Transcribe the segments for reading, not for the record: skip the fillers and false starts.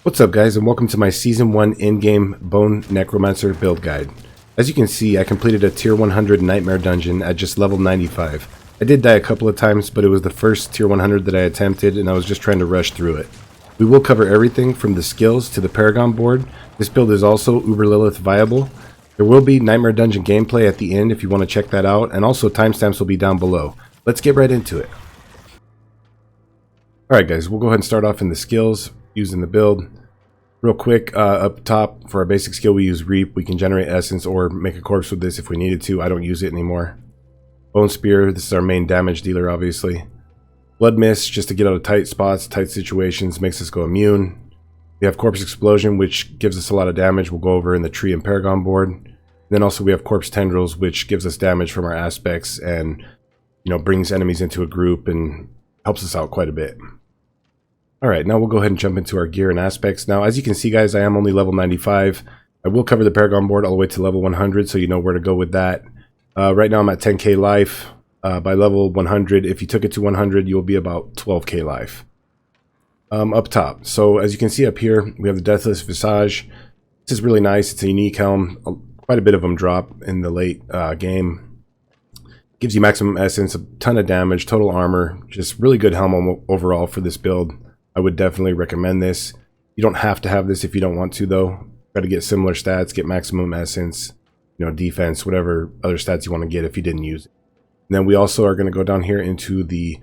What's up guys, and welcome to my Season 1 in-game Bone Necromancer build guide. As you can see, I completed a Tier 100 Nightmare Dungeon at just level 95. I did die a couple of times, but it was the first Tier 100 that I attempted, and I was just trying to rush through it. We will cover everything from the skills to the Paragon Board. This build is also Uber Lilith viable. There will be Nightmare Dungeon gameplay at the end if you want to check that out, and also timestamps will be down below. Let's get right into it. Alright guys, we'll go ahead and start off in the skills, using the build. Real quick, up top, for our basic skill we use Reap. We can generate essence or make a corpse with this if we needed to. I don't use it anymore. Bone Spear, this is our main damage dealer obviously. Blood Mist, just to get out of tight spots, tight situations, makes us go immune. We have Corpse Explosion, which gives us a lot of damage. We'll go over in the Tree and Paragon Board. And then also we have Corpse Tendrils, which gives us damage from our aspects and, you know, brings enemies into a group and helps us out quite a bit. Alright, now we'll go ahead and jump into our gear and aspects. Now, as you can see guys, I am only level 95. I will cover the Paragon Board all the way to level 100, so you know where to go with that. Right now I'm at 10k life. By level 100, if you took it to 100, you'll be about 12k life. Up top, so as you can see up here, we have the Deathless Visage. This is really nice. It's a unique helm. Quite a bit of them drop in the late game. Gives you maximum essence, a ton of damage, total armor. Just really good helm overall for this build. I would definitely recommend this. You don't have to have this if you don't want to though. Got to get similar stats, get maximum essence, you know, defense, whatever other stats you want to get if you didn't use it. And then we also are going to go down here into the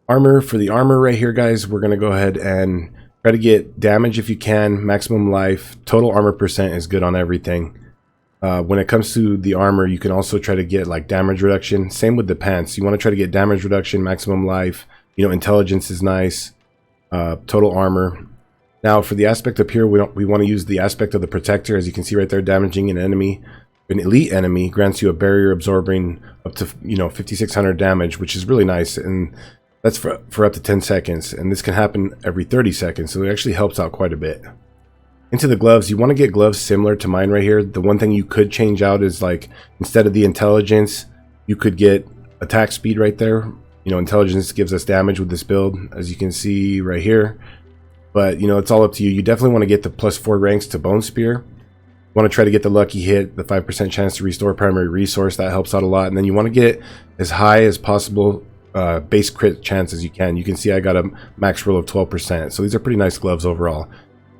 armor. For the armor right here guys, we're going to go ahead and try to get damage if you can, maximum life, total armor percent is good on everything. When it comes to the armor, you can also try to get like damage reduction. Same with the pants. You want to try to get damage reduction, maximum life, you know, intelligence is nice. Total armor. Now for the aspect up here, we want to use the aspect of the Protector. As you can see right there, damaging an enemy, an elite enemy, grants you a barrier absorbing up to, you know, 5600 damage, which is really nice, and that's for up to 10 seconds, and this can happen every 30 seconds, so it actually helps out quite a bit. Into the gloves, you want to get gloves similar to mine right here. The one thing you could change out is, like, instead of the intelligence, you could get attack speed right there. You know, intelligence gives us damage with this build, as you can see right here. But, you know, it's all up to you. You definitely want to get the +4 ranks to Bone Spear. You want to try to get the lucky hit, the 5% chance to restore primary resource. That helps out a lot. And then you want to get as high as possible base crit chance as you can. You can see I got a max roll of 12%. So these are pretty nice gloves overall.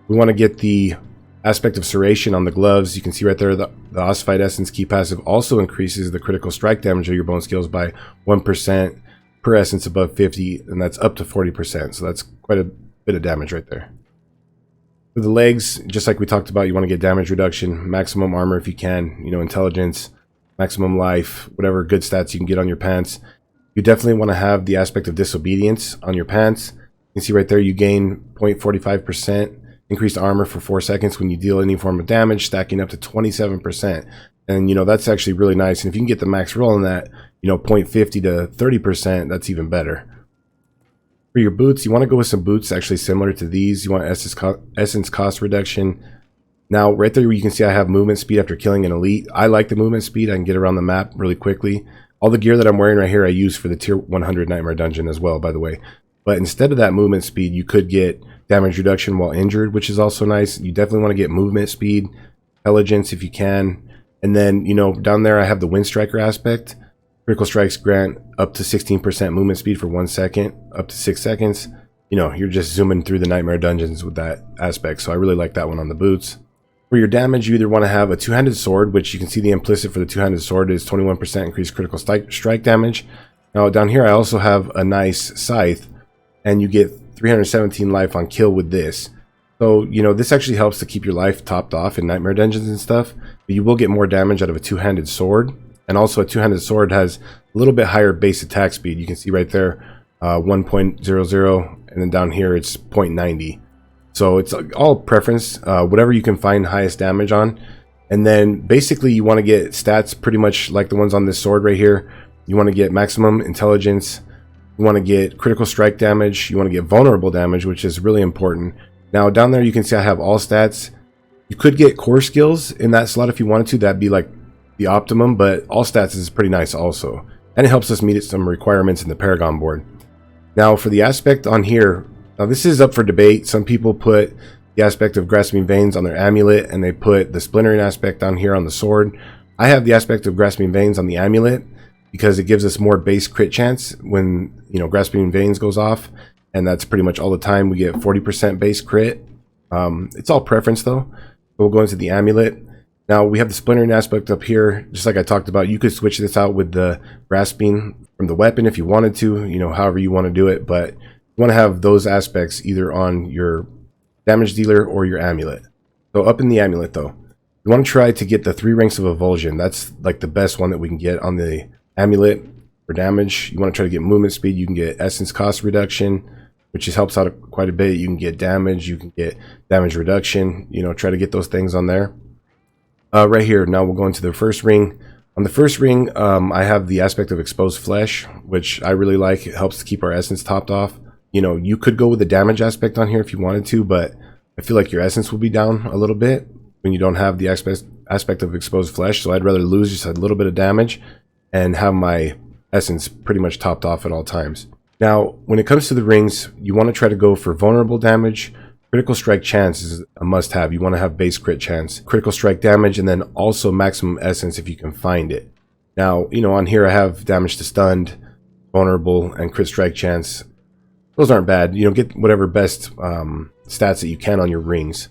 We want to get the aspect of Serration on the gloves. You can see right there the Ossified Essence key passive also increases the critical strike damage of your bone skills by 1%. Per essence above 50, and that's up to 40%, so that's quite a bit of damage right there. For the legs, just like we talked about, you want to get damage reduction, maximum armor if you can, you know, intelligence, maximum life, whatever good stats you can get on your pants. You definitely want to have the aspect of Disobedience on your pants. You can see right there you gain 0.45% increased armor for 4 seconds when you deal any form of damage, stacking up to 27%. And, you know, that's actually really nice. And if you can get the max roll on that, you know, 0.50 to 30%, that's even better. For your boots, you want to go with some boots actually similar to these. You want essence cost reduction. Now, right there you can see I have movement speed after killing an elite. I like the movement speed. I can get around the map really quickly. All the gear that I'm wearing right here I use for the Tier 100 Nightmare Dungeon as well, by the way. But instead of that movement speed, you could get damage reduction while injured, which is also nice. You definitely want to get movement speed, intelligence if you can. And then, you know, down there I have the Wind Striker aspect. Critical strikes grant up to 16% movement speed for 1 second, up to 6 seconds. You know, you're just zooming through the Nightmare Dungeons with that aspect, so I really like that one on the boots. For your damage, you either want to have a two-handed sword, which you can see the implicit for the two-handed sword is 21% increased critical strike damage. Now down here I also have a nice scythe, and you get 317 life on kill with this. So, you know, this actually helps to keep your life topped off in Nightmare Dungeons and stuff, but you will get more damage out of a two-handed sword. And also a two-handed sword has a little bit higher base attack speed. You can see right there 1.00, and then down here it's 0.90. So it's all preference, whatever you can find highest damage on. And then basically you want to get stats pretty much like the ones on this sword right here. You want to get maximum intelligence, you want to get critical strike damage, you want to get vulnerable damage, which is really important. Now down there you can see I have all stats. You could get core skills in that slot if you wanted to. That'd be like the optimum, but all stats is pretty nice also, and it helps us meet some requirements in the Paragon Board. Now for the aspect on here, now this is up for debate. Some people put the aspect of Grasping Veins on their amulet, and they put the Splintering aspect down here on the sword. I have the aspect of Grasping Veins on the amulet because it gives us more base crit chance when, you know, Grasping Veins goes off, and that's pretty much all the time. We get 40% base crit. It's all preference though. We'll go into the amulet. Now we have the Splintering aspect up here, just like I talked about. You could switch this out with the Grasping from the weapon if you wanted to, you know, however you want to do it, but you want to have those aspects either on your damage dealer or your amulet. So up in the amulet though, you want to try to get the 3 ranks of Evulsion. That's like the best one that we can get on the amulet for damage. You want to try to get movement speed. You can get essence cost reduction, which just helps out quite a bit. You can get damage, you can get damage reduction, you know, try to get those things on there. Right here, now we'll go into the first ring. On the first ring, I have the aspect of Exposed Flesh, which I really like. It helps to keep our essence topped off. You know, you could go with the damage aspect on here if you wanted to, but I feel like your essence will be down a little bit when you don't have the aspect of Exposed Flesh. So I'd rather lose just a little bit of damage and have my essence pretty much topped off at all times. Now, when it comes to the rings, you want to try to go for vulnerable damage. Critical strike chance is a must-have. You want to have base crit chance, critical strike damage, and then also maximum essence if you can find it. Now, you know, on here I have damage to stunned, vulnerable, and crit strike chance. Those aren't bad. You know, get whatever best stats that you can on your rings.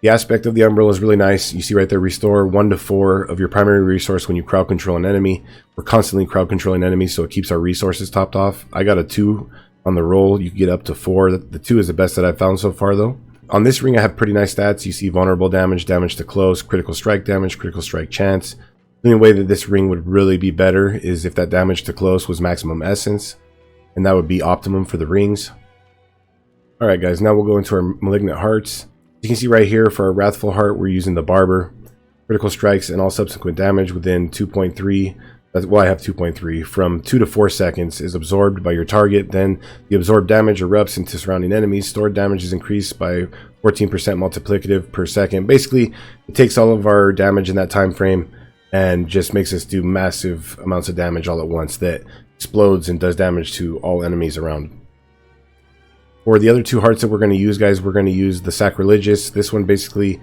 The aspect of the umbrella is really nice. You see right there, restore 1 to 4 of your primary resource when you crowd control an enemy. We're constantly crowd controlling enemies, so it keeps our resources topped off. I got a 2 on the roll. You can get up to 4. The 2 is the best that I've found so far though. On this ring I have pretty nice stats. You see vulnerable damage, damage to close, critical strike damage, critical strike chance. The only way that this ring would really be better is if that damage to close was maximum essence, and that would be optimum for the rings. Alright guys, now we'll go into our Malignant Hearts. You can see right here for our Wrathful Heart, we're using the Barber. Critical strikes and all subsequent damage within 2.3, well, I have 2.3, from 2 to 4 seconds is absorbed by your target. Then the absorbed damage erupts into surrounding enemies. Stored damage is increased by 14% multiplicative per second. Basically, it takes all of our damage in that time frame and just makes us do massive amounts of damage all at once that explodes and does damage to all enemies around. For the other 2 hearts that we're going to use, guys, we're going to use the Sacrilegious. This one basically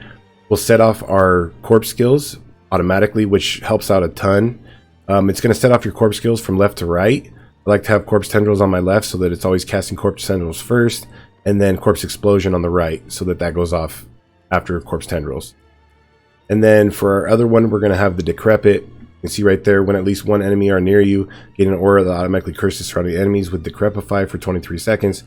will set off our corpse skills automatically, which helps out a ton. It's going to set off your corpse skills from left to right. I like to have corpse tendrils on my left so that it's always casting corpse tendrils first, and then corpse explosion on the right so that that goes off after corpse tendrils. And then for our other one, we're going to have the Decrepit. You can see right there, when at least 1 enemy are near you, get an aura that automatically curses surrounding enemies with Decrepify for 23 seconds.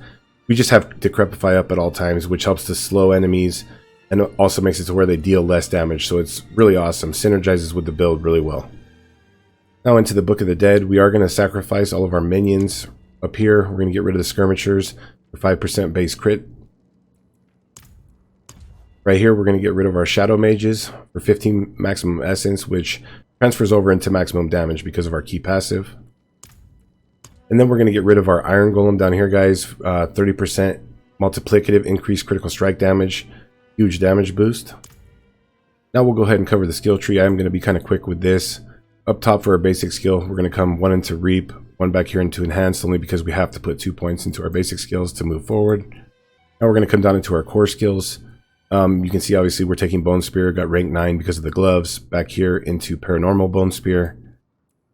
We just have Decrepify up at all times, which helps to slow enemies and also makes it to where they deal less damage. So it's really awesome. Synergizes with the build really well. Now into the Book of the Dead, we are going to sacrifice all of our minions up here. We're going to get rid of the skirmishers for 5% base crit. Right here, we're going to get rid of our shadow mages for 15 maximum essence, which transfers over into maximum damage because of our key passive. And then we're going to get rid of our iron golem down here, guys. 30% multiplicative increased critical strike damage, huge damage boost. Now we'll go ahead and cover the skill tree. I'm going to be kind of quick with this. Up top for our basic skill, we're going to come 1 into Reap, 1 back here into Enhanced, only because we have to put 2 points into our basic skills to move forward. Now we're going to come down into our core skills. You can see obviously we're taking Bone Spear, got rank 9 because of the gloves. Back here into Paranormal Bone Spear.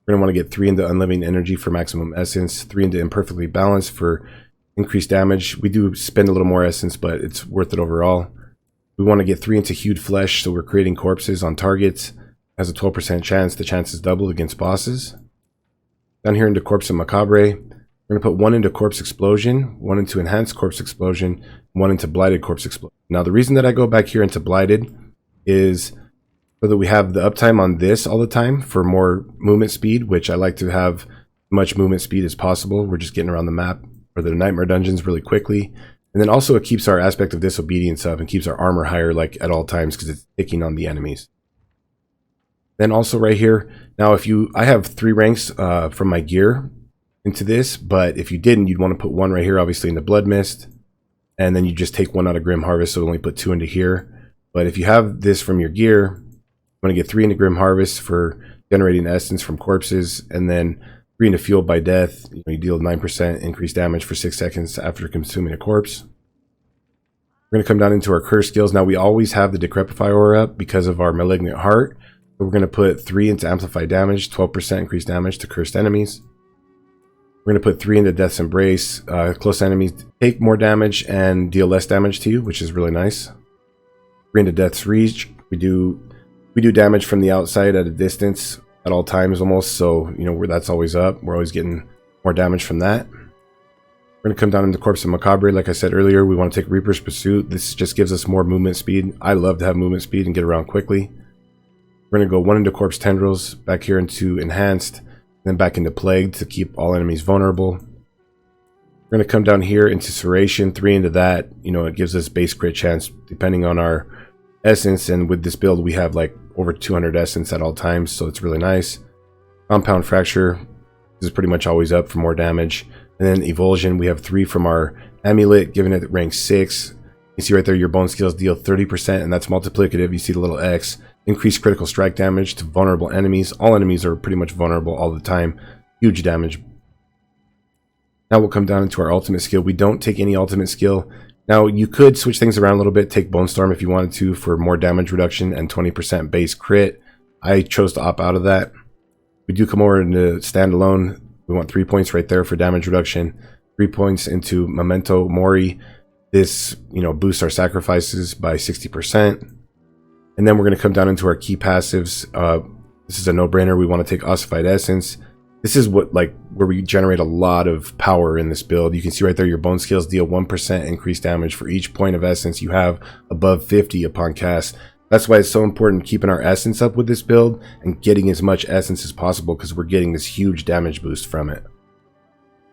We're going to want to get 3 into Unliving Energy for maximum essence, 3 into Imperfectly Balanced for increased damage. We do spend a little more essence, but it's worth it overall. We want to get 3 into Hewed Flesh, so we're creating corpses on targets. Has a 12% chance. The chance is doubled against bosses. Down here into Corpse and Macabre, we're going to put 1 into Corpse Explosion, 1 into Enhanced Corpse Explosion, 1 into Blighted Corpse Explosion. Now the reason that I go back here into Blighted is so that we have the uptime on this all the time for more movement speed, which I like to have as much movement speed as possible. We're just getting around the map or the Nightmare Dungeons really quickly. And then also it keeps our aspect of Disobedience up and keeps our armor higher like at all times because it's ticking on the enemies. Then also right here, now I have 3 ranks from my gear into this, but if you didn't, you'd want to put 1 right here, obviously in the Blood Mist, and then you just take 1 out of Grim Harvest, so only put 2 into here. But if you have this from your gear, you want to get 3 into Grim Harvest for generating essence from corpses, and then 3 into Fueled by Death. You deal 9% increased damage for 6 seconds after consuming a corpse. We're going to come down into our curse skills. Now we always have the Decrepify aura up because of our Malignant Heart. So we're going to put 3 into Amplify Damage, 12% increased damage to cursed enemies. We're going to put 3 into Death's Embrace. Close enemies take more damage and deal less damage to you, which is really nice. 3 into Death's Reach. We do damage from the outside at a distance at all times almost, so you know that's always up. We're always getting more damage from that. We're going to come down into Corpse of Macabre. Like I said earlier, we want to take Reaper's Pursuit. This just gives us more movement speed. I love to have movement speed and get around quickly. We're going to go 1 into Corpse Tendrils, back here into Enhanced, then back into Plague to keep all enemies vulnerable. We're going to come down here into Serration, 3 into that. You know, it gives us base crit chance depending on our essence, and with this build we have like over 200 essence at all times, so it's really nice. Compound Fracture, this is pretty much always up for more damage. And then Evulsion, we have 3 from our Amulet, giving it rank 6. You see right there, your bone skills deal 30%, and that's multiplicative. You see the little X. Increased critical strike damage to vulnerable enemies. All enemies are pretty much vulnerable all the time. Huge damage. Now we'll come down into our ultimate skill. We don't take any ultimate skill. Now you could switch things around a little bit, take Bone Storm if you wanted to for more damage reduction and 20% base crit. I chose to opt out of that. We do come over into Standalone. We want 3 points right there for damage reduction. 3 points into Memento Mori. This, you know, boosts our sacrifices by 60%. And then we're going to come down into our key passives. This is a no-brainer. We want to take Ossified Essence. This is what, like, where we generate a lot of power in this build. You can see right there, your bone skills deal 1% increased damage for each point of essence you have above 50 upon cast. That's why it's so important keeping our essence up with this build and getting as much essence as possible, because we're getting this huge damage boost from it.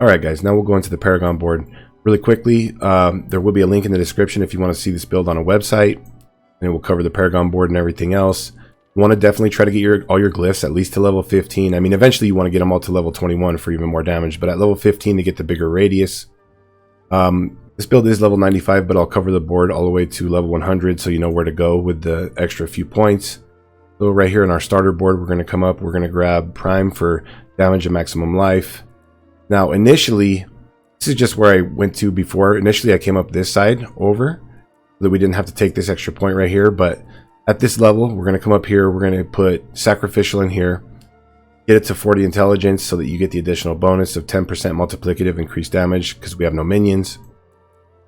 Alright guys, now we'll go into the Paragon board really quickly. There will be a link in the description if you want to see this build on a website, and it will cover the Paragon board and everything else. You want to definitely try to get all your glyphs at least to level 15. I mean, eventually you want to get them all to level 21 for even more damage, but at level 15 to get the bigger radius. This build is level 95, but I'll cover the board all the way to level 100 so you know where to go with the extra few points. So right here in our starter board, we're going to come up, we're going to grab Prime for damage and maximum life. Now initially, this is just where I went to before. Initially I came up this side over so that we didn't have to take this extra point right here, but at this level, we're going to come up here, we're going to put Sacrificial in here, get it to 40 intelligence so that you get the additional bonus of 10% multiplicative increased damage because we have no minions.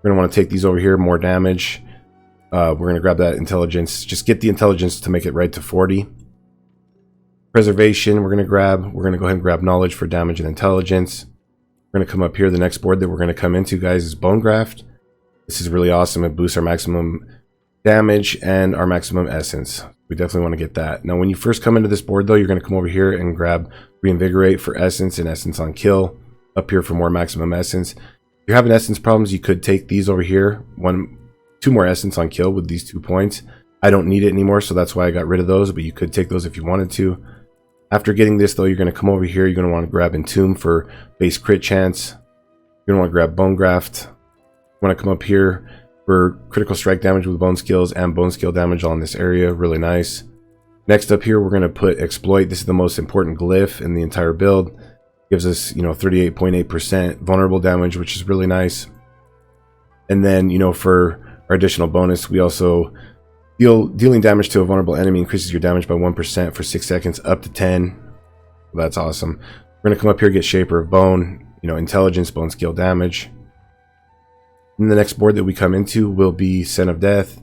We're going to want to take these over here, more damage. We're going to grab that intelligence, just get the intelligence to make it right to 40. Preservation, we're going to go ahead and grab knowledge for damage and intelligence. We're going to come up here, the next board that we're going to come into, guys, is Bone Graft. This is really awesome. It boosts our maximum damage and our maximum essence. We definitely want to get that. Now when you first come into this board though, you're going to come over here and grab Reinvigorate for essence and essence on kill. Up here for more maximum essence. If you're having essence problems, you could take these over here. 2 more essence on kill with these 2 points. I don't need it anymore, so that's why I got rid of those, but you could take those if you wanted to. After getting this though, you're going to come over here, you're going to want to grab Entomb for base crit chance. You're going to want to grab Bone Graft. You want to come up here for critical strike damage with bone skills and bone skill damage all in this area. Really nice. Next up here, we're going to put Exploit. This is the most important glyph in the entire build. Gives us, you know, 38.8% vulnerable damage, which is really nice. And then, you know, for our additional bonus, we also dealing damage to a vulnerable enemy increases your damage by 1% for 6 seconds up to 10. Well, that's awesome. We're going to come up here, get Shaper of Bone, you know, intelligence, bone skill damage. And the next board that we come into will be Scent of Death.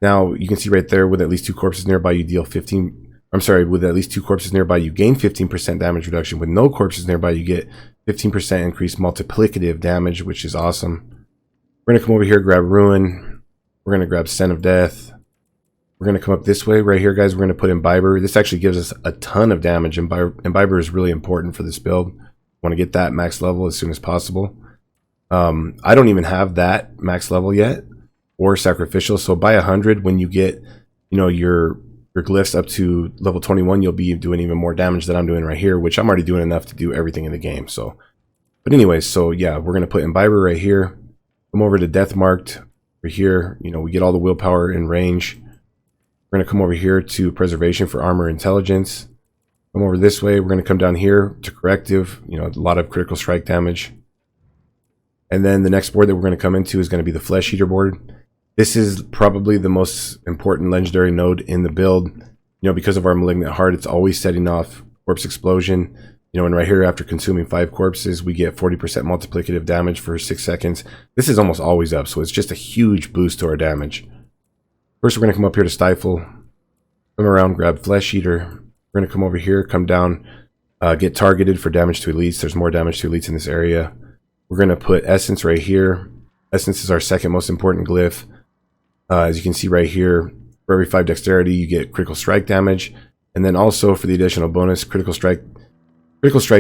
Now you can see right there, with at least 2 corpses nearby, you deal 15. I'm sorry, with at least 2 corpses nearby, you gain 15% damage reduction. With no corpses nearby, you get 15% increased multiplicative damage, which is awesome. We're gonna come over here, grab Ruin. We're gonna grab Scent of Death. We're gonna come up this way right here, guys. We're gonna put Imbiber. This actually gives us a ton of damage. Imbiber is really important for this build. Want to get that max level as soon as possible. I don't even have that max level yet, or Sacrificial. So by 100, when you get, you know, your glyphs up to level 21, you'll be doing even more damage than I'm doing right here, which I'm already doing enough to do everything in the game. So, but anyways, so yeah, we're gonna put Imbiber right here. Come over to Death Marked right here. You know, we get all the willpower in range. We're gonna come over here to Preservation for armor intelligence. Come over this way. We're gonna come down here to Corrective. You know, a lot of critical strike damage. And then the next board that we're going to come into is going to be the Flesh Eater board. This is probably the most important legendary node in the build. You know, because of our Malignant Heart, it's always setting off Corpse Explosion. You know, and right here, after consuming 5 corpses, we get 40% multiplicative damage for 6 seconds. This is almost always up, so it's just a huge boost to our damage. First, we're going to come up here to Stifle. Come around, grab Flesh Eater. We're going to come over here, come down, get targeted for damage to elites. There's more damage to elites in this area. We're going to put Essence right here. Essence is our second most important glyph. As you can see right here, for every 5 dexterity, you get critical strike damage. And then also for the additional bonus, critical strikes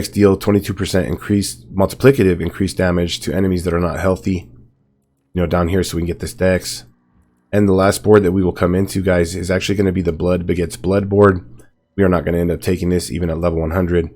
deal 22% multiplicative increased damage to enemies that are not healthy. You know, down here, so we can get this dex. And the last board that we will come into, guys, is actually going to be the Blood Begets Blood board. We are not going to end up taking this even at level 100.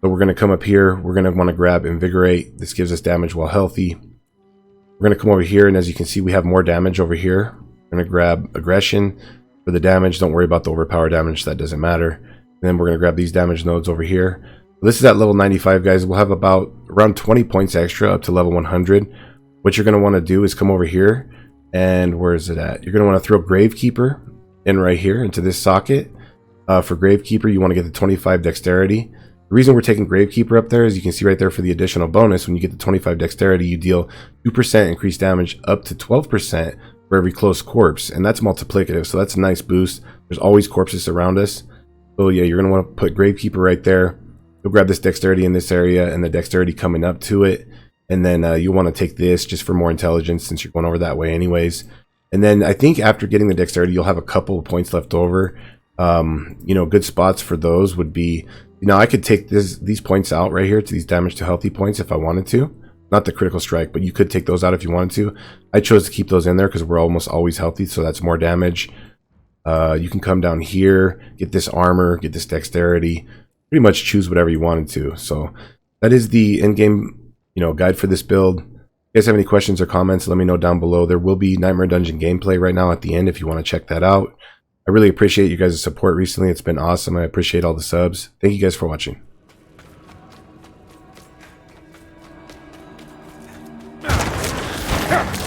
So we're going to come up here. We're going to want to grab Invigorate. This gives us damage while healthy. We're going to come over here, and as you can see, we have more damage over here. We're going to grab Aggression for the damage. Don't worry about the overpower damage. That doesn't matter. And then we're going to grab these damage nodes over here. This is at level 95, guys. We'll have about around 20 points extra up to level 100. What you're going to want to do is come over here. And where is it at? You're going to want to throw Gravekeeper in right here into this socket. For Gravekeeper, you want to get the 25 dexterity. The reason we're taking Gravekeeper up there is you can see right there for the additional bonus, when you get the 25 dexterity, you deal 2% increased damage up to 12% for every close corpse. And that's multiplicative, so that's a nice boost. There's always corpses around us. So yeah, you're going to want to put Gravekeeper right there. You'll grab this dexterity in this area and the dexterity coming up to it. And then you'll want to take this just for more intelligence since you're going over that way anyways. And then I think after getting the dexterity, you'll have a couple of points left over. You know, good spots for those would be, you know, I could take these points out right here to these damage to healthy points if I wanted to. Not the critical strike, but you could take those out if you wanted to. I chose to keep those in there because we're almost always healthy, so that's more damage. You can come down here, get this armor, get this dexterity. Pretty much choose whatever you wanted to. So that is the in-game, you know, guide for this build. If you guys have any questions or comments, let me know down below. There will be Nightmare Dungeon gameplay right now at the end if you want to check that out. I really appreciate you guys' support recently. It's been awesome. I appreciate all the subs. Thank you guys for watching. Yeah.